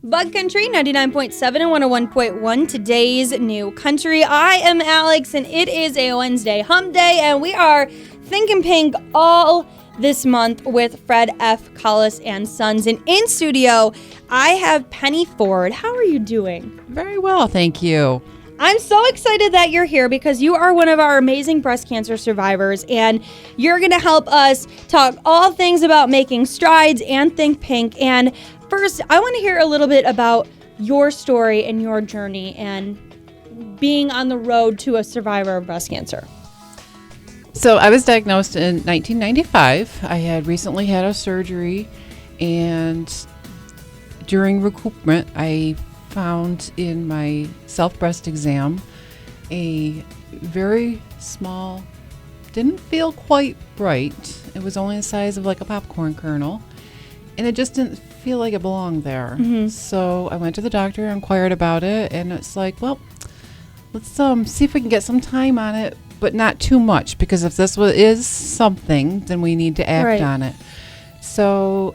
Bug Country 99.7 and 101.1, today's new country. I am Alex, and it is a Wednesday hump day, and we are thinking pink all this month with Fred F. Collis and Sons. And in studio, I have Penny Ford. How are you doing? Very well, thank you. I'm so excited that you're here because you are one of our amazing breast cancer survivors, and you're going to help us talk all things about making strides and think pink. And first, I want to hear a little bit about your story and your journey and being on the road to a survivor of breast cancer. So I was diagnosed in 1995. I had recently had a surgery, and during recoupment, I found in my self-breast exam a very small, didn't feel quite bright. It was only the size of like a popcorn kernel, and it just didn't feel like it belonged there. Mm-hmm. So I went to the doctor, inquired about it, and it's like, well, let's see if we can get some time on it, but not too much, because if this is something, then we need to act on it. So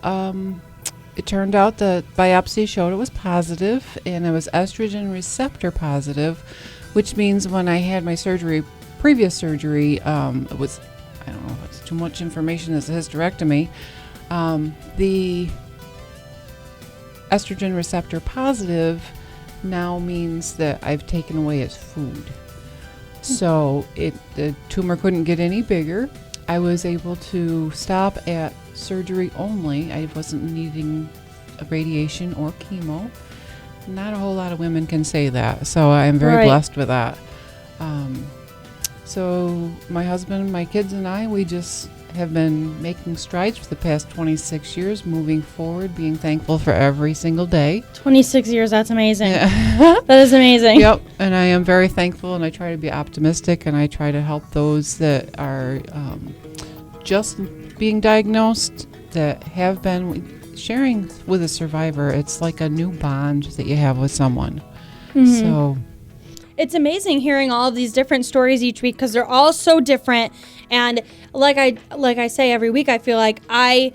it turned out the biopsy showed it was positive, and it was estrogen receptor positive, which means when I had my previous surgery, it was, I don't know if it's too much information, it's a hysterectomy. The estrogen receptor positive now means that I've taken away its food. So the tumor couldn't get any bigger. I was able to stop at surgery only. I wasn't needing radiation or chemo. Not a whole lot of women can say that, so I'm very blessed with that. So my husband, my kids, and I, we just have been making strides for the past 26 years, moving forward, being thankful for every single day. 26 years, that's amazing. Yeah. That is amazing. Yep, and I am very thankful, and I try to be optimistic, and I try to help those that are just being diagnosed, that have been sharing with a survivor. It's like a new bond that you have with someone. Mm-hmm. So it's amazing hearing all of these different stories each week, because they're all so different. And like I say every week, I feel like I'm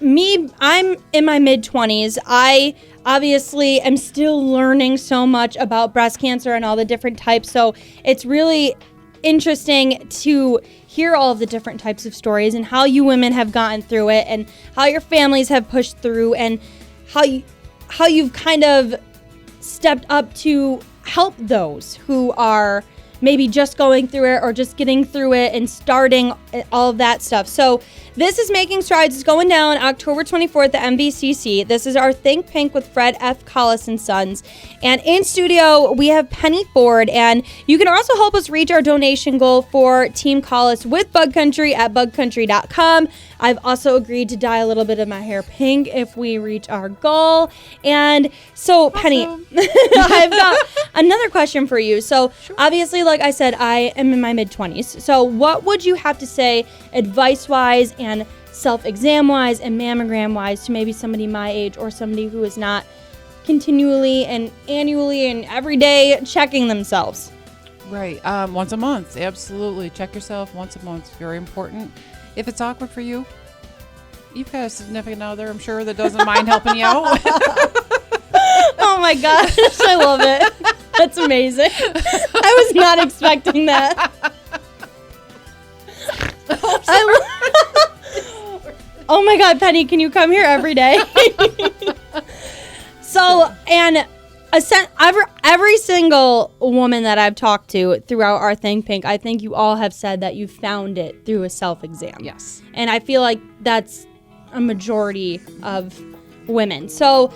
in my mid-20s. I obviously am still learning so much about breast cancer and all the different types. So it's really interesting to hear all of the different types of stories and how you women have gotten through it, and how your families have pushed through, and how you've kind of stepped up to help those who are maybe just going through it or just getting through it and starting all of that stuff. So this is Making Strides. It's going down October 24th at MVCC. This is our Think Pink with Fred F. Collis and Sons. And in studio, we have Penny Ford. And you can also help us reach our donation goal for Team Collis with Bug Country at bugcountry.com. I've also agreed to dye a little bit of my hair pink if we reach our goal. And so, awesome. Penny, I've got another question for you. So, obviously, like I said, I am in my mid-20s. So what would you have to say advice-wise and self-exam-wise and mammogram-wise to maybe somebody my age, or somebody who is not continually and annually and every day checking themselves? Right. Once a month. Absolutely. Check yourself once a month. Very important. If it's awkward for you, you've got a significant other, I'm sure, that doesn't mind helping you out. Oh my gosh, I love it. That's amazing. I was not expecting that. Oh my God, Penny, can you come here every day? So, and every single woman that I've talked to throughout our Think Pink, I think you all have said that you found it through a self-exam. Yes. And I feel like that's a majority of women. So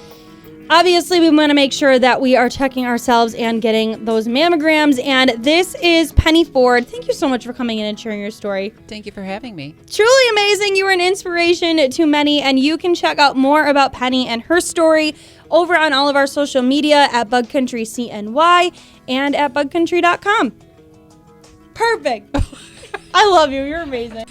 obviously, we want to make sure that we are checking ourselves and getting those mammograms. And this is Penny Ford. Thank you so much for coming in and sharing your story. Thank you for having me. Truly amazing. You are an inspiration to many. And you can check out more about Penny and her story over on all of our social media at Bug Country CNY and at bugcountry.com. Perfect. I love you. You're amazing.